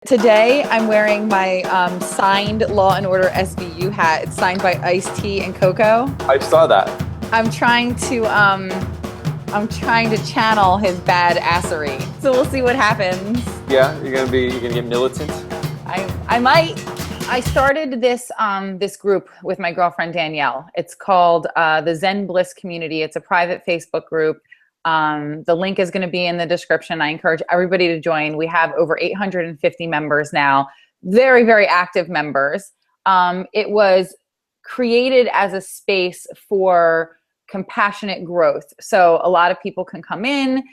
Today, I'm wearing my signed Law and Order SVU hat. It's signed by Ice-T and Coco. I saw that. I'm trying to channel his bad assery. So we'll see what happens. Yeah, you're gonna get militant. I might. I started this this group with my girlfriend Danielle. It's called the Zen Bliss community. It's a private Facebook group. The link is going to be in the description. I encourage everybody to join. We have over 850 members now. Very, very active members. It was created as a space for compassionate growth. So a lot of people can come in,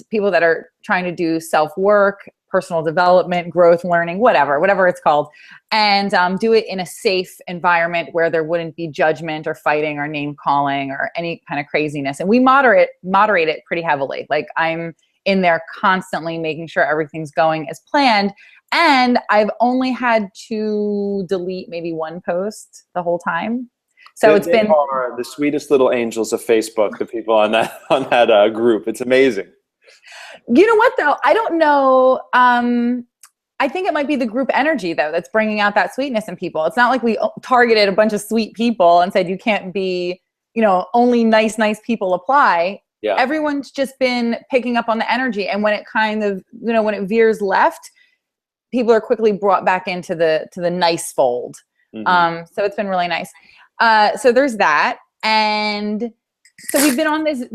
people that are trying to do self-work, personal development, growth, learning, whatever it's called, and do it in a safe environment where there wouldn't be judgment or fighting or name calling or any kind of craziness. And we moderate it pretty heavily. Like, I'm in there constantly making sure everything's going as planned. And I've only had to delete maybe one post the whole time. So it's been the sweetest little angels of Facebook, the people on that group. It's amazing. You know what, though? I don't know. I think it might be the group energy, though, that's bringing out that sweetness in people. It's not like we targeted a bunch of sweet people and said, you can't be, only nice people apply. Yeah. Everyone's just been picking up on the energy. And when it kind of, when it veers left, people are quickly brought back into the nice fold. Mm-hmm. So it's been really nice. So there's that. And so we've been on this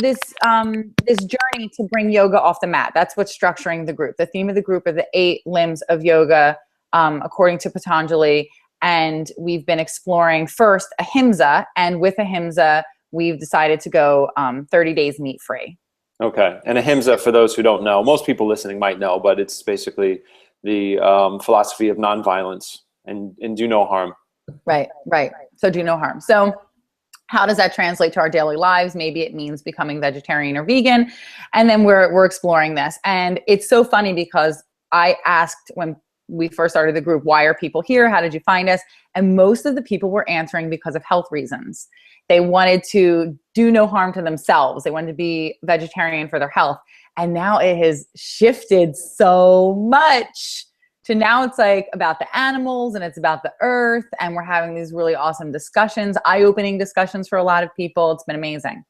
journey to bring yoga off the mat. That's what's structuring the group. The theme of the group are the 8 limbs of yoga, according to Patanjali. And we've been exploring first ahimsa. And with ahimsa, we've decided to go 30 days meat free. Okay. And ahimsa, for those who don't know, most people listening might know, but it's basically the philosophy of nonviolence and do no harm. Right. So do no harm. So how does that translate to our daily lives? Maybe it means becoming vegetarian or vegan. And then we're exploring this. And it's so funny because I asked when we first started the group, why are people here? How did you find us? And most of the people were answering because of health reasons. They wanted to do no harm to themselves. They wanted to be vegetarian for their health. And now it has shifted so much to now it's like about the animals and it's about the earth. And we're having these really awesome discussions, eye-opening discussions for a lot of people. It's been amazing.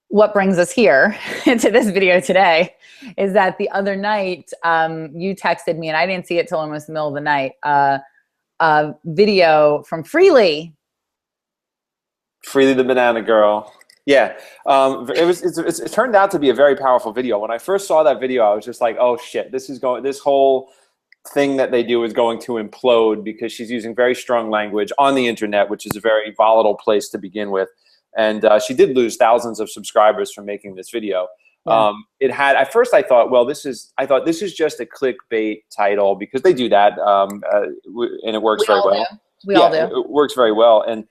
What brings us here into this video today is that the other night you texted me, and I didn't see it till almost the middle of the night, a video from Freelee. Freelee the banana girl. Yeah, it turned out to be a very powerful video. When I first saw that video, I was just like, oh shit, this whole thing that they do is going to implode, because she's using very strong language on the internet, which is a very volatile place to begin with. And she did lose thousands of subscribers from making this video. Yeah. At first I thought, well, this is just a clickbait title, because they do that, and it works very well. We all do. It works very well. And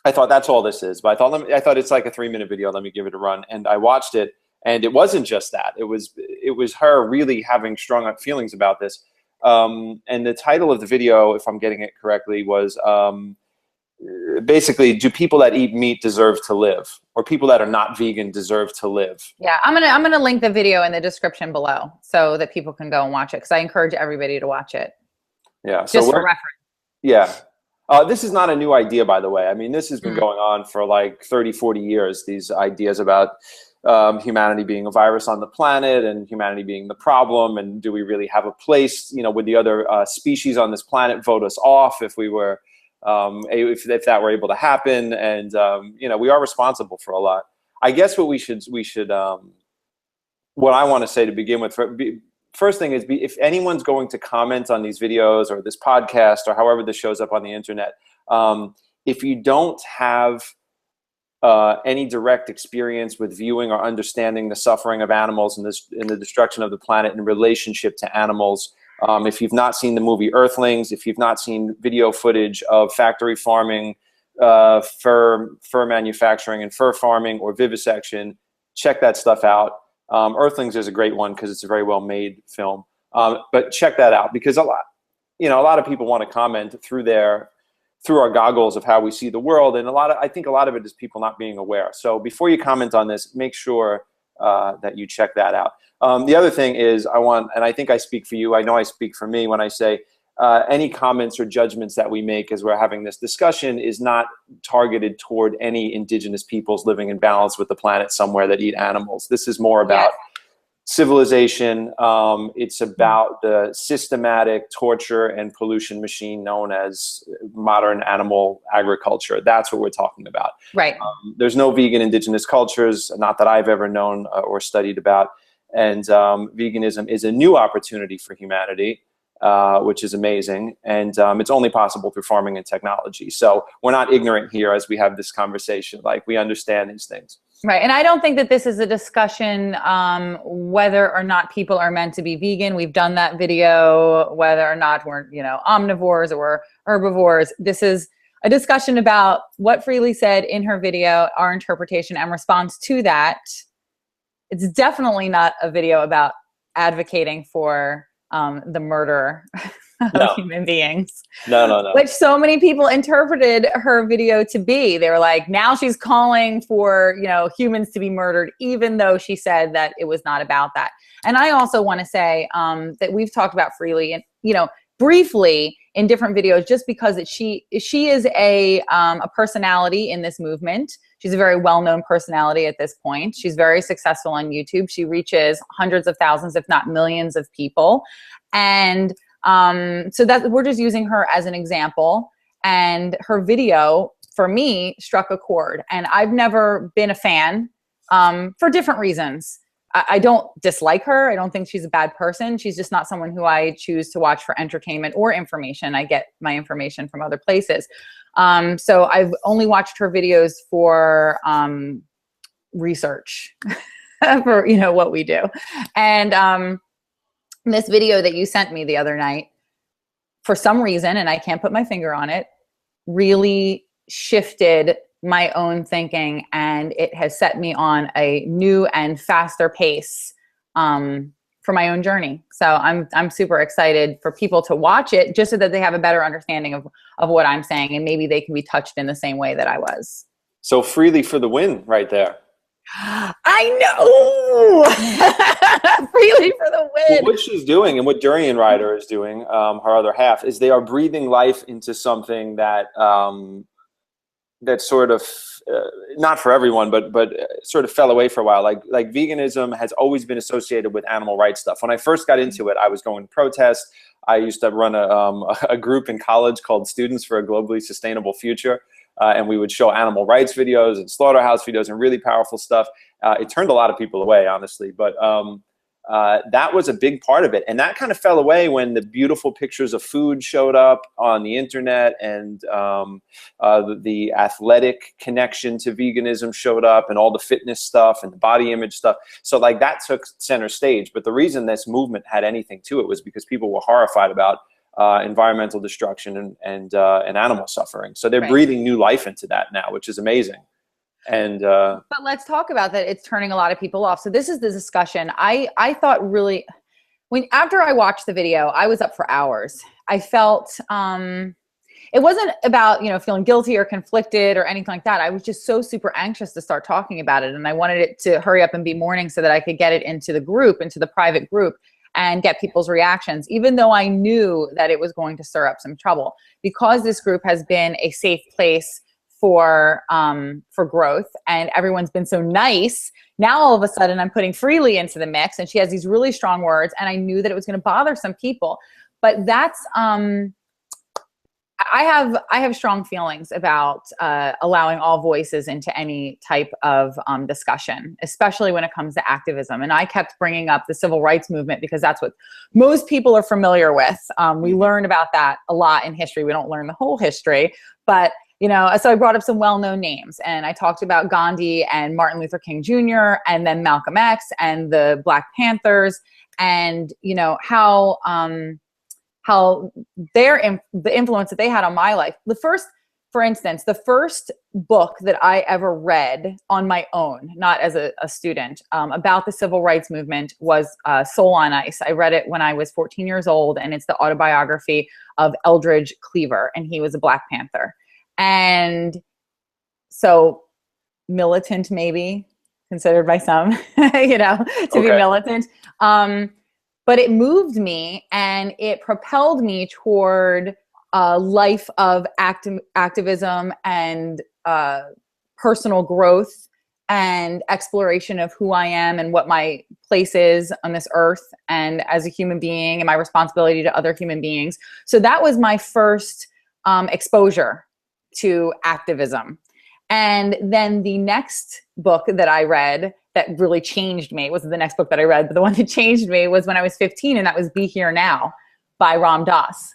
I thought that's all this is. But I thought it's like a 3-minute video. Let me give it a run. And I watched it. And it wasn't just that. It was her really having strong feelings about this. And the title of the video, if I'm getting it correctly, was basically, do people that eat meat deserve to live? Or people that are not vegan deserve to live? Yeah, I'm gonna link the video in the description below so that people can go and watch it, because I encourage everybody to watch it. Yeah. Just for reference. Yeah. This is not a new idea, by the way. I mean, this has been going on for like 30, 40 years, these ideas about humanity being a virus on the planet and humanity being the problem, and do we really have a place? Would the other species on this planet vote us off if we were, if that were able to happen? And we are responsible for a lot. I guess what we should what I want to say to begin with, first thing is, if anyone's going to comment on these videos or this podcast or however this shows up on the internet, if you don't have any direct experience with viewing or understanding the suffering of animals and the destruction of the planet in relationship to animals, if you've not seen the movie Earthlings, if you've not seen video footage of factory farming, fur manufacturing and fur farming or vivisection, check that stuff out. Earthlings is a great one because it's a very well made film. But check that out, because a lot of people want to comment through our goggles of how we see the world, and I think a lot of it is people not being aware. So before you comment on this, make sure that you check that out. The other thing is and I think I speak for you, I know I speak for me when I say any comments or judgments that we make as we're having this discussion is not targeted toward any indigenous peoples living in balance with the planet somewhere that eat animals. This is more about civilization. It's about the systematic torture and pollution machine known as modern animal agriculture. That's what we're talking about. Right. There's no vegan indigenous cultures, not that I've ever known or studied about. And veganism is a new opportunity for humanity, which is amazing. And it's only possible through farming and technology. So we're not ignorant here as we have this conversation. Like, we understand these things. Right. And I don't think that this is a discussion whether or not people are meant to be vegan. We've done that video, whether or not we're, omnivores or we're herbivores. This is a discussion about what Freelee said in her video, our interpretation and response to that. It's definitely not a video about advocating for the murder of human beings. No. Which so many people interpreted her video to be. They were like, now she's calling for, humans to be murdered, even though she said that it was not about that. And I also want to say that we've talked about Freelee and, briefly in different videos, just because she is a personality in this movement. She's a very well-known personality at this point. She's very successful on YouTube. She reaches hundreds of thousands, if not millions of people. And so that we're just using her as an example. And her video, for me, struck a chord. And I've never been a fan for different reasons. I don't dislike her. I don't think she's a bad person. She's just not someone who I choose to watch for entertainment or information. I get my information from other places. So I've only watched her videos for research for, what we do. And this video that you sent me the other night, for some reason, and I can't put my finger on it, really shifted my own thinking, and it has set me on a new and faster pace for my own journey. So I'm super excited for people to watch it, just so that they have a better understanding of what I'm saying, and maybe they can be touched in the same way that I was. So Freelee for the win right there. I know. Freelee for the win. Well, what she's doing, and what Durian Rider is doing, her other half, is they are breathing life into something that that sort of not for everyone, but sort of fell away for a while. Like veganism has always been associated with animal rights stuff. When I first got into it, I was going to protest. I used to run a group in college called Students for a Globally Sustainable Future. And we would show animal rights videos and slaughterhouse videos and really powerful stuff. It turned a lot of people away, honestly, but that was a big part of it. And that kind of fell away when the beautiful pictures of food showed up on the internet, and the athletic connection to veganism showed up, and all the fitness stuff and the body image stuff. So like that took center stage. But the reason this movement had anything to it was because people were horrified about environmental destruction and animal suffering. So they're breathing new life into that now, which is amazing. And but let's talk about that. It's turning a lot of people off. So this is the discussion. I thought really, after I watched the video, I was up for hours. I felt it wasn't about feeling guilty or conflicted or anything like that. I was just so super anxious to start talking about it, and I wanted it to hurry up and be morning so that I could get it into the group, into the private group, and get people's reactions, even though I knew that it was going to stir up some trouble. Because this group has been a safe place for growth, and everyone's been so nice, now all of a sudden I'm putting Freelee into the mix, and she has these really strong words, and I knew that it was going to bother some people. But that's I have strong feelings about allowing all voices into any type of discussion, especially when it comes to activism. And I kept bringing up the civil rights movement because that's what most people are familiar with. We learn about that a lot in history. We don't learn the whole history, but so I brought up some well-known names, and I talked about Gandhi and Martin Luther King Jr. and then Malcolm X and the Black Panthers, and how the influence that they had on my life. For instance, the first book that I ever read on my own, not as a student, about the civil rights movement was Soul on Ice. I read it when I was 14 years old, and it's the autobiography of Eldridge Cleaver, and he was a Black Panther. And so militant, maybe, considered by some, to be militant. But it moved me and it propelled me toward a life of activism and personal growth and exploration of who I am and what my place is on this earth and as a human being and my responsibility to other human beings. So that was my first exposure to activism. And then the next book that I read that really changed me, it wasn't the next book that I read, but the one that changed me was when I was 15, and that was Be Here Now by Ram Dass.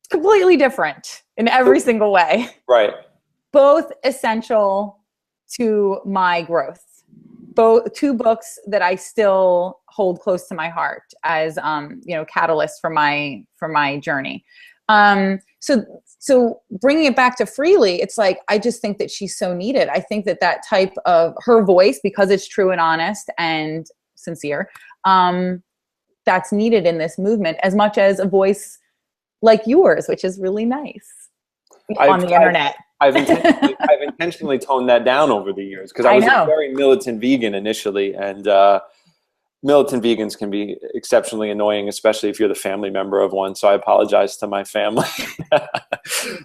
Completely different in every single way. Right. Both essential to my growth. Two books that I still hold close to my heart as catalysts for my journey. So bringing it back to Freelee, it's like I just think that she's so needed. I think that type of her voice, because it's true and honest and sincere, that's needed in this movement as much as a voice like yours, which is really nice on the internet. I've intentionally toned that down over the years because I was a very militant vegan initially, and militant vegans can be exceptionally annoying, especially if you're the family member of one. So I apologize to my family.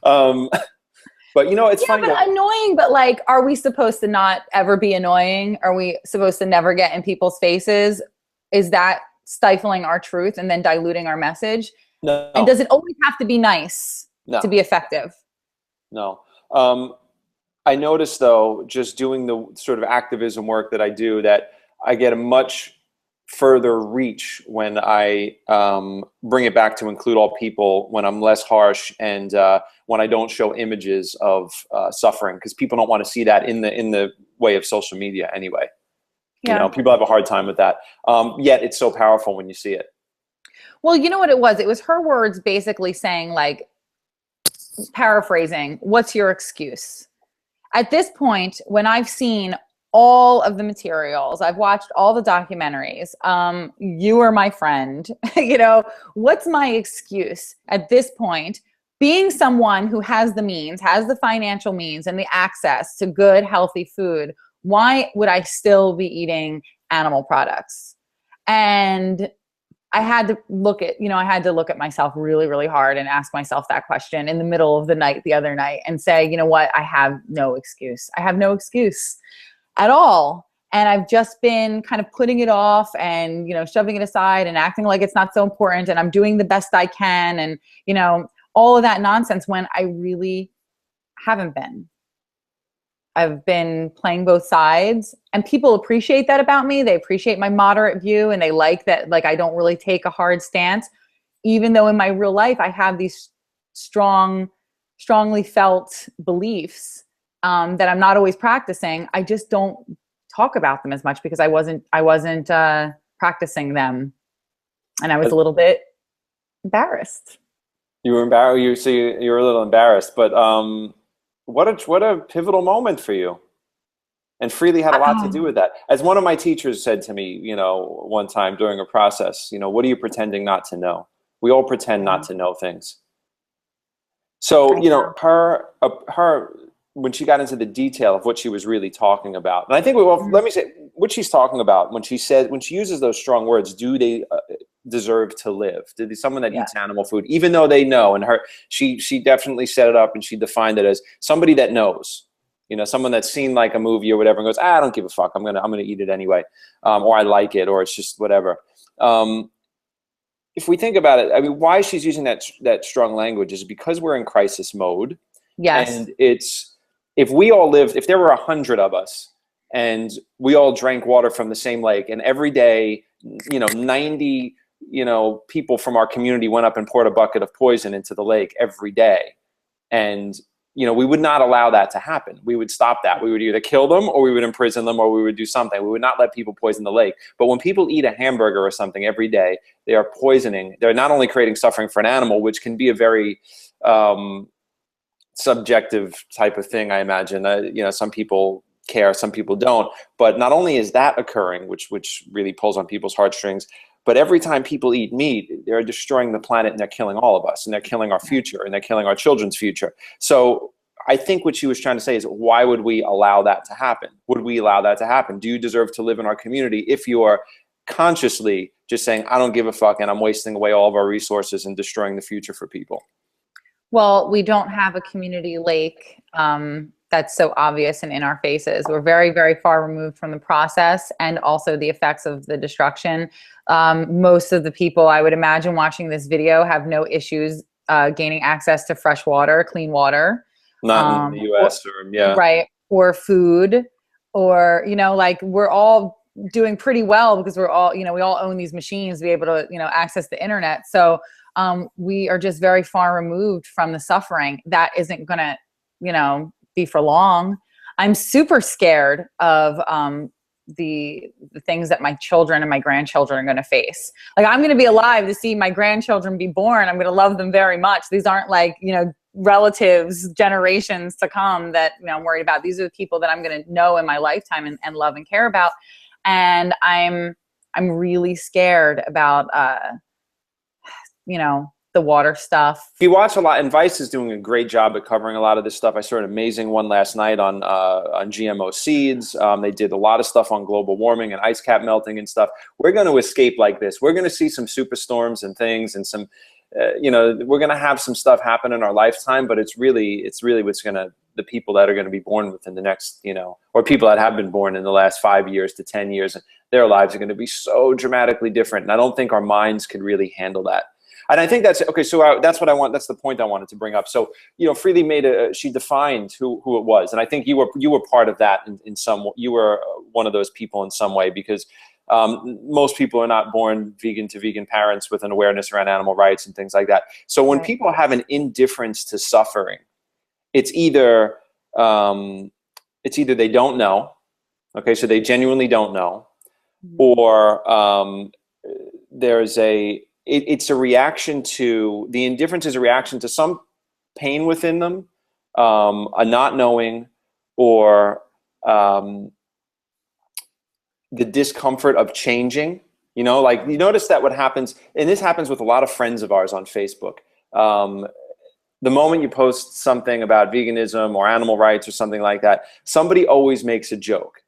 But it's funny. But annoying, but like, are we supposed to not ever be annoying? Are we supposed to never get in people's faces? Is that stifling our truth and then diluting our message? No. And does it always have to be nice to be effective? No. I noticed though, just doing the sort of activism work that I do, that I get a much further reach when I bring it back to include all people, when I'm less harsh, and when I don't show images of suffering, because people don't want to see that in the way of social media anyway. Yeah. People have a hard time with that. Yet it's so powerful when you see it. Well, you know what it was? It was her words basically saying, like, paraphrasing, what's your excuse? At this point, when I've seen all of the materials, I've watched all the documentaries, you are my friend, what's my excuse at this point? Being someone who has the means, has the financial means and the access to good, healthy food, why would I still be eating animal products? And I had to look at myself really, really hard and ask myself that question in the middle of the night, the other night, and say, you know what? I have no excuse. I have no excuse at all. And I've just been kind of putting it off and, shoving it aside and acting like it's not so important. And I'm doing the best I can. And, all of that nonsense, when I really haven't been. I've been playing both sides, and people appreciate that about me. They appreciate my moderate view, and they like that, like, I don't really take a hard stance, even though in my real life I have these strongly felt beliefs that I'm not always practicing. I just don't talk about them as much because I wasn't practicing them, and I was a little bit embarrassed. You were embarrassed. You were a little embarrassed, but what a pivotal moment for you. And Freelee had a lot to do with that. As one of my teachers said to me, one time during a process, what are you pretending not to know? We all pretend not to know things. So, her when she got into the detail of what she was really talking about, and I think let me say what she's talking about when she uses those strong words. Do they deserve to live? Did someone that eats animal food, even though they know? And she definitely set it up, and she defined it as somebody that knows, someone that's seen like a movie or whatever and goes, I don't give a fuck. I'm gonna eat it anyway, or I like it, or it's just whatever. If we think about it, I mean, why she's using that strong language is because we're in crisis mode. Yes. And if we all lived, if there were 100 of us and we all drank water from the same lake, and every day, 90, people from our community went up and poured a bucket of poison into the lake every day. And, we would not allow that to happen. We would stop that. We would either kill them, or we would imprison them, or we would do something. We would not let people poison the lake. But when people eat a hamburger or something every day, they are poisoning. They're not only creating suffering for an animal, which can be a very subjective type of thing, I imagine. Some people care, some people don't. But not only is that occurring, which really pulls on people's heartstrings, but every time people eat meat, they're destroying the planet, and they're killing all of us, and they're killing our future, and they're killing our children's future. So I think what she was trying to say is, why would we allow that to happen? Would we allow that to happen? Do you deserve to live in our community if you are consciously just saying, I don't give a fuck and I'm wasting away all of our resources and destroying the future for people? Well, we don't have a community lake that's so obvious and in our faces. We're very, very far removed from the process and also the effects of the destruction. Most of the people, I would imagine, watching this video have no issues gaining access to fresh water, clean water. Not in the US Right. Or food, or, like, we're all doing pretty well because we're all, we all own these machines to be able to, access the internet. So we are just very far removed from the suffering. That isn't going to, be for long. I'm super scared of the things that my children and my grandchildren are going to face. Like, I'm going to be alive to see my grandchildren be born. I'm going to love them very much. These aren't like, relatives, generations to come that I'm worried about. These are the people that I'm going to know in my lifetime and love and care about. And I'm really scared about the water stuff. You watch a lot, and Vice is doing a great job at covering a lot of this stuff. I saw an amazing one last night on GMO seeds. They did a lot of stuff on global warming and ice cap melting and stuff. We're going to escape like this. We're going to see some superstorms and things, and some, we're going to have some stuff happen in our lifetime. But it's really what's going to, the people that are going to be born within the next, or people that have been born in the last 5 years to 10 years, their lives are going to be so dramatically different. And I don't think our minds could really handle that. And I think that's okay. So that's what I want. That's the point I wanted to bring up. So, Freelee she defined who it was. And I think you were part of that in some, you were one of those people in some way, because most people are not born vegan to vegan parents with an awareness around animal rights and things like that. So when people have an indifference to suffering, it's either they don't know. Okay. So they genuinely don't know, or it's a reaction to, the indifference is a reaction to some pain within them, a not knowing, or the discomfort of changing. Like, you notice that what happens, and this happens with a lot of friends of ours on Facebook. The moment you post something about veganism or animal rights or something like that, somebody always makes a joke.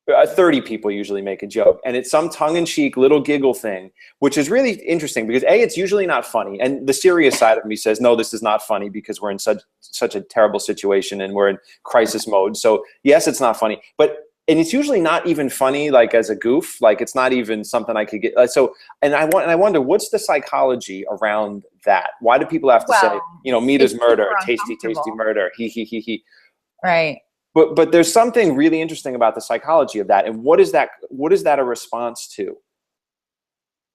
30 people usually make a joke, and it's some tongue-in-cheek little giggle thing, which is really interesting because it's usually not funny, and the serious side of me says, no, this is not funny because we're in such a terrible situation and we're in crisis mode. So yes, it's not funny, and it's usually not even funny, like as a goof, like it's not even something I could get. And I wonder, what's the psychology around that? Why do people have to say, meat is murder, tasty murder, he. Right. But there's something really interesting about the psychology of that. And what is that a response to?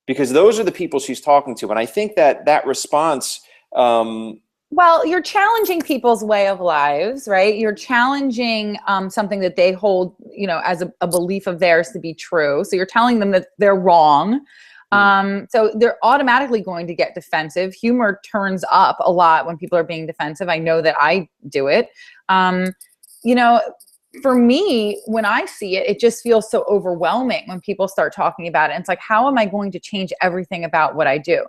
Because those are the people she's talking to. And I think that response, well, you're challenging people's way of lives, right? You're challenging something that they hold, as a belief of theirs to be true. So you're telling them that they're wrong. So they're automatically going to get defensive. Humor turns up a lot when people are being defensive. I know that I do it. For me, when I see it, it just feels so overwhelming when people start talking about it. And it's like, how am I going to change everything about what I do?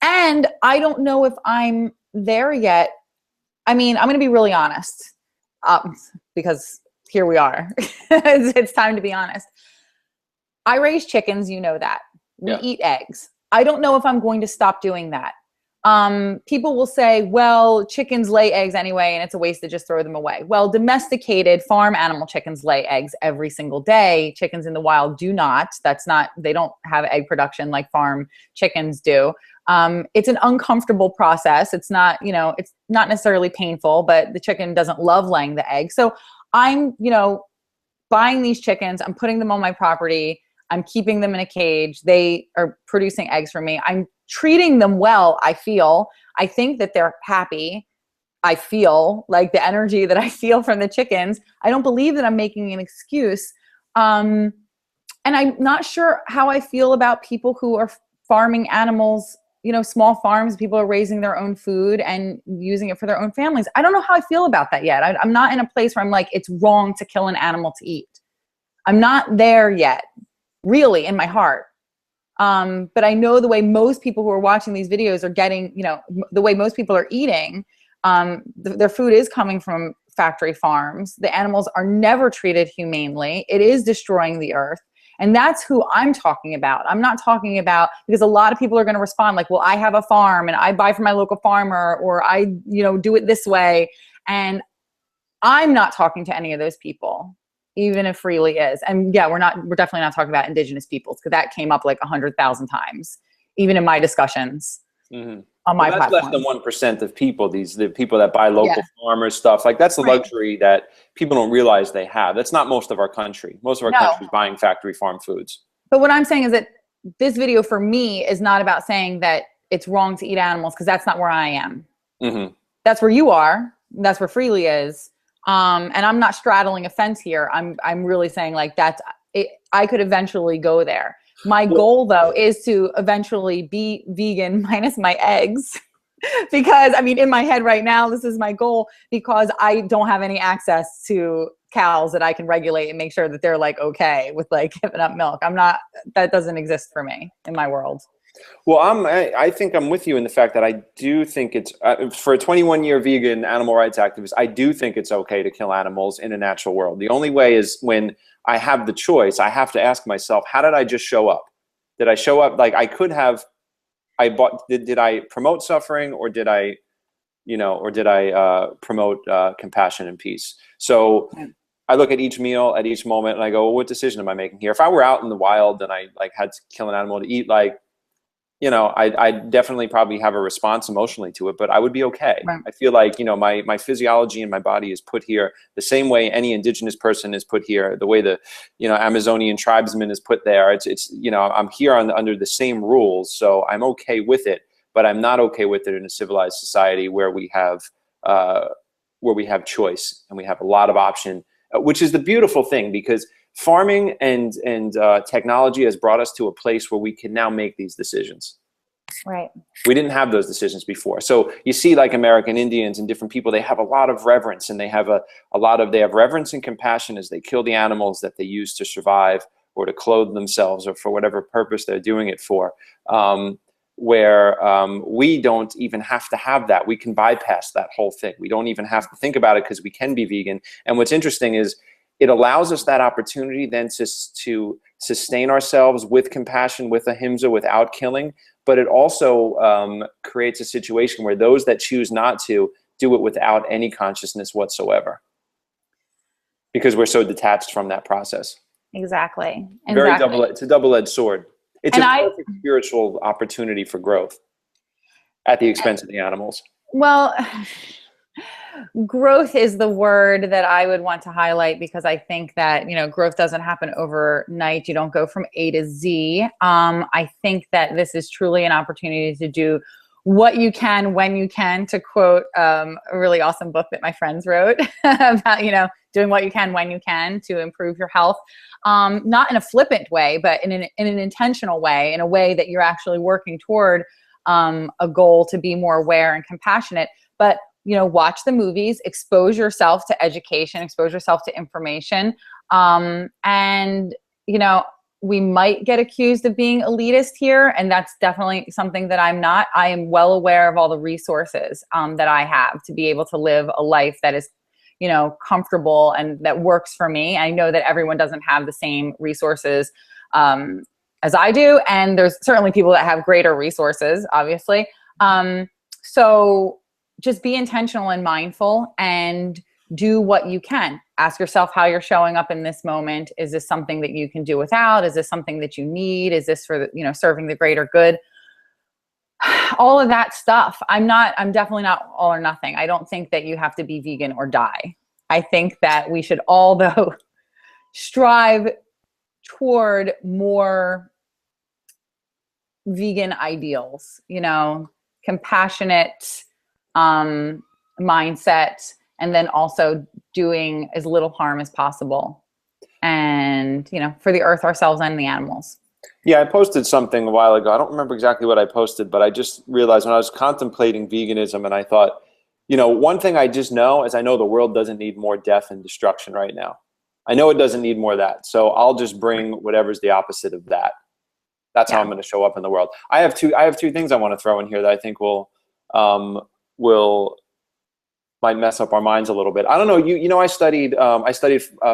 And I don't know if I'm there yet. I mean, I'm going to be really honest, because here we are. It's time to be honest. I raise chickens, that. We eat eggs. I don't know if I'm going to stop doing that. People will say, well, chickens lay eggs anyway, and it's a waste to just throw them away. Well, domesticated farm animal chickens lay eggs every single day. Chickens in the wild do not. They don't have egg production like farm chickens do. It's an uncomfortable process. It's not, it's not necessarily painful, but the chicken doesn't love laying the egg. So I'm, buying these chickens, I'm putting them on my property, I'm keeping them in a cage. They are producing eggs for me. I'm treating them well, I feel. I think that they're happy. I feel like the energy that I feel from the chickens. I don't believe that I'm making an excuse. And I'm not sure how I feel about people who are farming animals, small farms. People are raising their own food and using it for their own families. I don't know how I feel about that yet. I'm not in a place where I'm like, it's wrong to kill an animal to eat. I'm not there yet, really, in my heart. But I know the way most people who are watching these videos are getting, the way most people are eating, Their food is coming from factory farms. The animals are never treated humanely. It is destroying the earth. And that's who I'm talking about. I'm not talking about, because a lot of people are going to respond like, well, I have a farm and I buy from my local farmer, or I, do it this way. And I'm not talking to any of those people, even if Freelee is. And yeah, we're definitely not talking about indigenous peoples, because that came up like 100,000 times, even in my discussions. Mm-hmm. On my that's platform. Less than 1% of people, the people that buy local farmers stuff. Like, that's the luxury that people don't realize they have. That's not most of our country. Most of our country is buying factory farm foods. But what I'm saying is that this video for me is not about saying that it's wrong to eat animals, because that's not where I am. Mm-hmm. That's where you are. That's where Freelee is. And I'm not straddling a fence here. I'm really saying like that's it. I could eventually go there. My goal, though, is to eventually be vegan minus my eggs, because I mean, in my head right now, this is my goal, because I don't have any access to cows that I can regulate and make sure that they're like okay with like giving up milk. That doesn't exist for me in my world. Well, I think I'm with you in the fact that I do think it's, for a 21-year vegan animal rights activist, I do think it's okay to kill animals in a natural world. The only way is when I have the choice, I have to ask myself, how did I just show up? Did I show up like I could have, did I promote suffering, or did I promote compassion and peace? So I look at each meal, at each moment, and I go, well, what decision am I making here? If I were out in the wild and I like had to kill an animal to eat, like, I definitely probably have a response emotionally to it, but I would be okay. Right. I feel like, my physiology and my body is put here the same way any indigenous person is put here, the way the, Amazonian tribesman is put there. It's I'm here under the same rules, so I'm okay with it, but I'm not okay with it in a civilized society where we have choice and we have a lot of option, which is the beautiful thing, because farming and technology has brought us to a place where we can now make these decisions. Right. We didn't have those decisions before. So you see, like American Indians and different people, they have a lot of reverence, and they have they have reverence and compassion as they kill the animals that they use to survive or to clothe themselves or for whatever purpose they're doing it for. Where we don't even have to have that. We can bypass that whole thing. We don't even have to think about it because we can be vegan. And what's interesting is, it allows us that opportunity then to sustain ourselves with compassion, with ahimsa, without killing. But it also creates a situation where those that choose not to do it without any consciousness whatsoever, because we're so detached from that process. Exactly. It's a double-edged sword. It's a perfect spiritual opportunity for growth at the expense of the animals. Well, growth is the word that I would want to highlight, because I think that, growth doesn't happen overnight. You don't go from A to Z. I think that this is truly an opportunity to do what you can when you can, to quote a really awesome book that my friends wrote about, doing what you can when you can to improve your health. Not in a flippant way, but in an intentional way, in a way that you're actually working toward a goal to be more aware and compassionate. But watch the movies, expose yourself to education, expose yourself to information. And, we might get accused of being elitist here. And that's definitely something that I'm not. I am well aware of all the resources that I have to be able to live a life that is, comfortable and that works for me. I know that everyone doesn't have the same resources as I do. And there's certainly people that have greater resources, obviously. So just be intentional and mindful and do what you can. Ask yourself how you're showing up in this moment. Is this something that you can do without? Is this something that you need? Is this for, serving the greater good? All of that stuff. I'm definitely not all or nothing. I don't think that you have to be vegan or die. I think that we should all, though, strive toward more vegan ideals, compassionate mindset, and then also doing as little harm as possible, and for the earth, ourselves, and the animals. Yeah, I posted something a while ago. I don't remember exactly what I posted, but I just realized when I was contemplating veganism, and I thought, one thing I just know is I know the world doesn't need more death and destruction right now. I know it doesn't need more of that. So I'll just bring whatever's the opposite of that. That's how I'm going to show up in the world. I have two things I want to throw in here that I think will might mess up our minds a little bit. I don't know. You know, I studied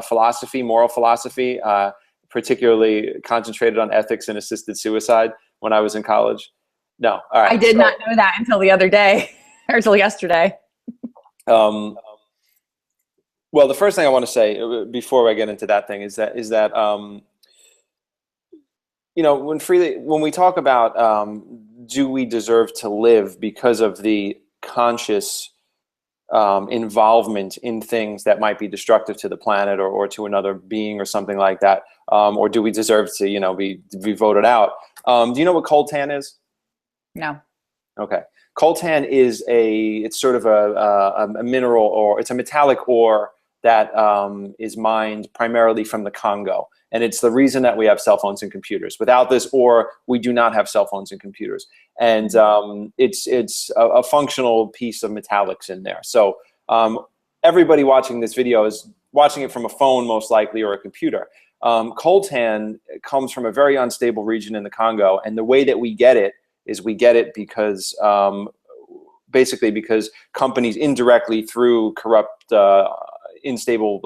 philosophy, moral philosophy, particularly concentrated on ethics and assisted suicide when I was in college. No, all right. I did not know that until the other day or until yesterday. Well, the first thing I want to say before I get into that thing is that you know, when we talk about do we deserve to live because of the conscious involvement in things that might be destructive to the planet or to another being or something like that, or do we deserve to, you know, be voted out? Do you know what coltan is? No. Okay. Coltan is it's sort of a mineral, or it's a metallic ore that is mined primarily from the Congo. And it's the reason that we have cell phones and computers. Without this ore, we do not have cell phones and computers. And it's a functional piece of metallics in there. So everybody watching this video is watching it from a phone, most likely, or a computer. Coltan comes from a very unstable region in the Congo. And the way that we get it is we get it because basically because companies indirectly through corrupt, unstable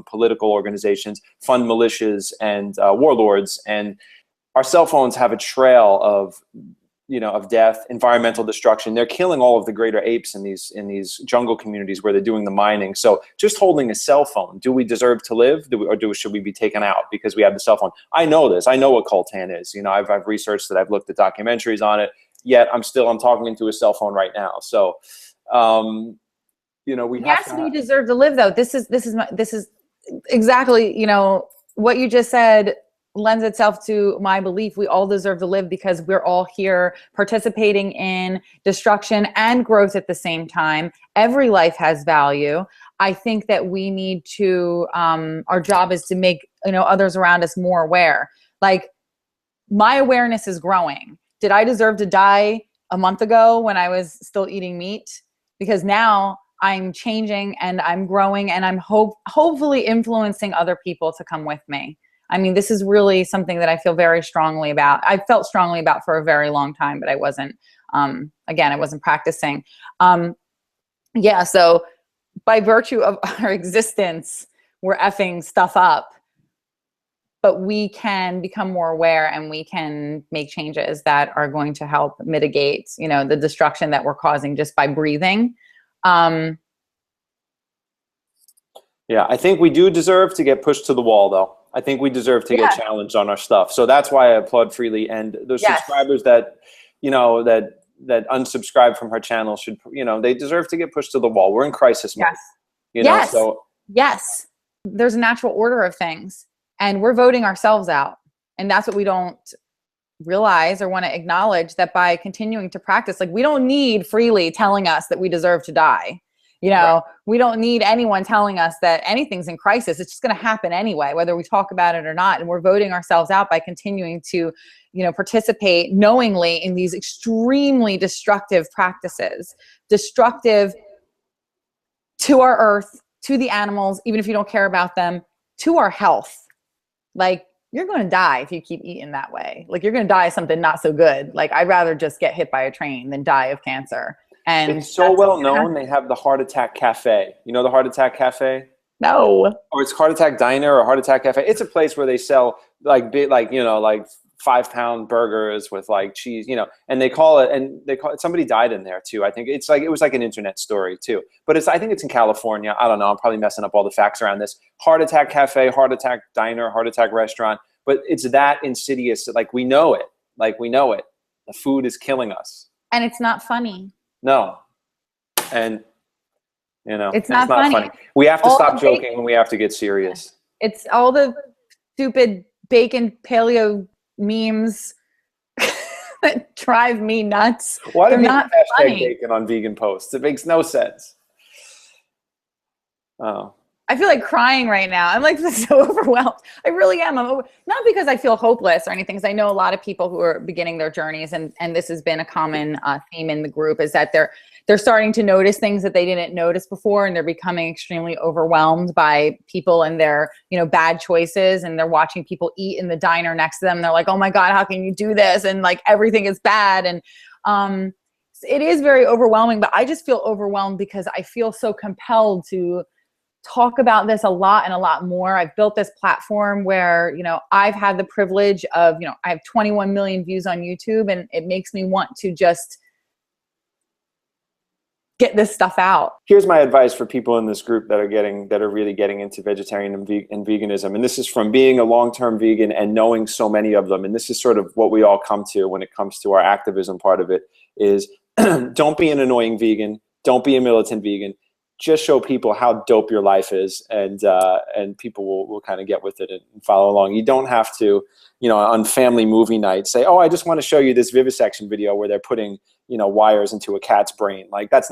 political organizations fund militias and warlords, and our cell phones have a trail of, you know, of death, environmental destruction. They're killing all of the greater apes in these jungle communities where they're doing the mining. So just holding a cell phone, do we deserve to live, should we be taken out because we have the cell phone? I know this. I know what coltan is. You know, I've researched it. I've looked at documentaries on it. Yet I'm talking into a cell phone right now. So. You know, we deserve to live, though. This is exactly, you know, what you just said lends itself to my belief. We all deserve to live because we're all here participating in destruction and growth at the same time. Every life has value. I think that we need to, our job is to make, you know, others around us more aware. Like, my awareness is growing. Did I deserve to die a month ago when I was still eating meat? Because now I'm changing and I'm growing and I'm hopefully influencing other people to come with me. I mean, this is really something that I feel very strongly about. I felt strongly about for a very long time, but I wasn't, again, I wasn't practicing. Yeah, so by virtue of our existence, we're effing stuff up, but we can become more aware and we can make changes that are going to help mitigate, you know, the destruction that we're causing just by breathing. Yeah, I think we do deserve to get pushed to the wall, though. I think we deserve to get challenged on our stuff. So that's why I applaud Freelee, and those subscribers that, you know, that unsubscribe from her channel should, you know, they deserve to get pushed to the wall. We're in crisis mode. You know, so yes, there's a natural order of things, and we're voting ourselves out, and that's what we don't realize or want to acknowledge, that by continuing to practice, like, we don't need Freelee telling us that we deserve to die. You know, we don't need anyone telling us that anything's in crisis. It's just going to happen anyway, whether we talk about it or not. And we're voting ourselves out by continuing to, you know, participate knowingly in these extremely destructive practices, destructive to our earth, to the animals, even if you don't care about them, to our health. Like, you're going to die if you keep eating that way. Like, you're going to die of something not so good. Like, I'd rather just get hit by a train than die of cancer. And it's so well known. They have the Heart Attack Cafe. You know the Heart Attack Cafe? No. Or it's Heart Attack Diner or Heart Attack Cafe. It's a place where they sell like big, like, you know, like 5-pound burgers with like cheese, you know, and they call it, somebody died in there too. I think it was like an internet story too, but I think it's in California. I don't know. I'm probably messing up all the facts around this. Heart Attack Cafe, Heart Attack Diner, Heart Attack Restaurant. But it's that insidious. Like, we know it. Like, we know it. The food is killing us. And it's not funny. No. And, you know, it's not funny. We have to stop joking and we have to get serious. It's all the stupid bacon paleo memes that drive me nuts. Why do They're not funny. Bacon on vegan posts? It makes no sense. Oh. I feel like crying right now. I'm like so overwhelmed. I really am. Not because I feel hopeless or anything, because I know a lot of people who are beginning their journeys, and this has been a common theme in the group, is that they're starting to notice things that they didn't notice before, and they're becoming extremely overwhelmed by people and their, you know, bad choices, and they're watching people eat in the diner next to them. And they're like, oh my God, how can you do this? And like, everything is bad. And it is very overwhelming, but I just feel overwhelmed because I feel so compelled to talk about this a lot and a lot more. I've built this platform where, you know, I've had the privilege of, you know, I have 21 million views on YouTube, and it makes me want to just get this stuff out. Here's my advice for people in this group that are really getting into vegetarian and veganism. And this is from being a long-term vegan and knowing so many of them. And this is sort of what we all come to when it comes to our activism part of it is don't be an annoying vegan. Don't be a militant vegan. Just show people how dope your life is, and people will kind of get with it and follow along. You don't have to, you know, on family movie night say, oh, I just want to show you this vivisection video where they're putting, you know, wires into a cat's brain. Like it's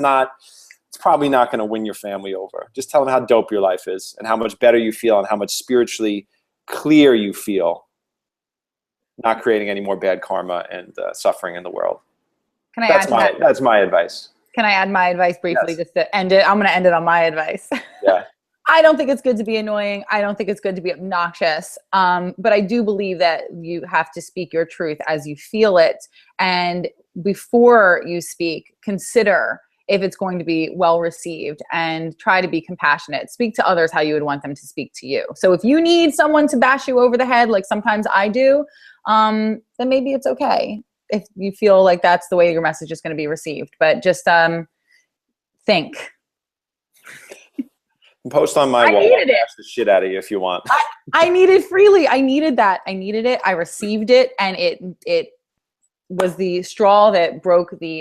probably not going to win your family over. Just tell them how dope your life is and how much better you feel and how much spiritually clear you feel, not creating any more bad karma and suffering in the world. Can I add to that? That's my advice. Can I add my advice briefly? Yes. Just to end it? I'm going to end it on my advice. Yeah. I don't think it's good to be annoying. I don't think it's good to be obnoxious. But I do believe that you have to speak your truth as you feel it. And before you speak, consider if it's going to be well received, and try to be compassionate. Speak to others how you would want them to speak to you. So if you need someone to bash you over the head, like sometimes I do, then maybe it's okay if you feel like that's the way your message is going to be received. But just think. Post on my wall. I'll bash the shit out of you if you want. I needed Freelee. I needed that. I needed it. I received it, and it was the straw that broke the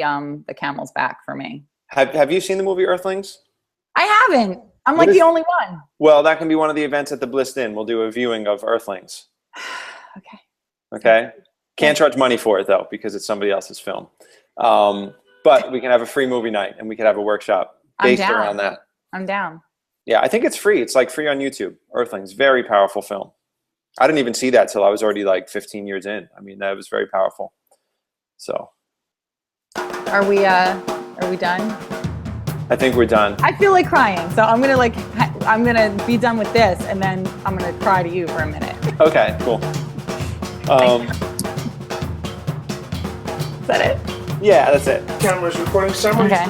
camel's back for me. Have you seen the movie Earthlings? I haven't. I'm like the only one. Well, that can be one of the events at the Bliss Inn. We'll do a viewing of Earthlings. Okay. Okay. Can't charge money for it though, because it's somebody else's film. But we can have a free movie night, and we could have a workshop based around that. I'm down. Yeah, I think it's free. It's like free on YouTube. Earthlings, very powerful film. I didn't even see that till I was already like 15 years in. I mean, that was very powerful. So, are we done? I think we're done. I feel like crying, so I'm gonna be done with this, and then I'm gonna cry to you for a minute. Okay, cool. Is that it? Yeah, that's it. Camera's recording. Summer. Okay.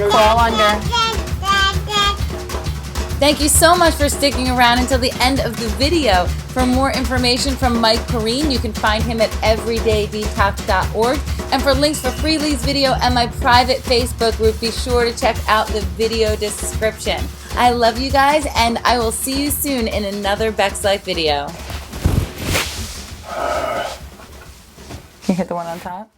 Crawl under. Thank you so much for sticking around until the end of the video. For more information from Mike Perrine, you can find him at everydaydetox.org. And for links for Freelee's video and my private Facebook group, be sure to check out the video description. I love you guys, and I will see you soon in another BEXLIFE video. Can you hit the one on top?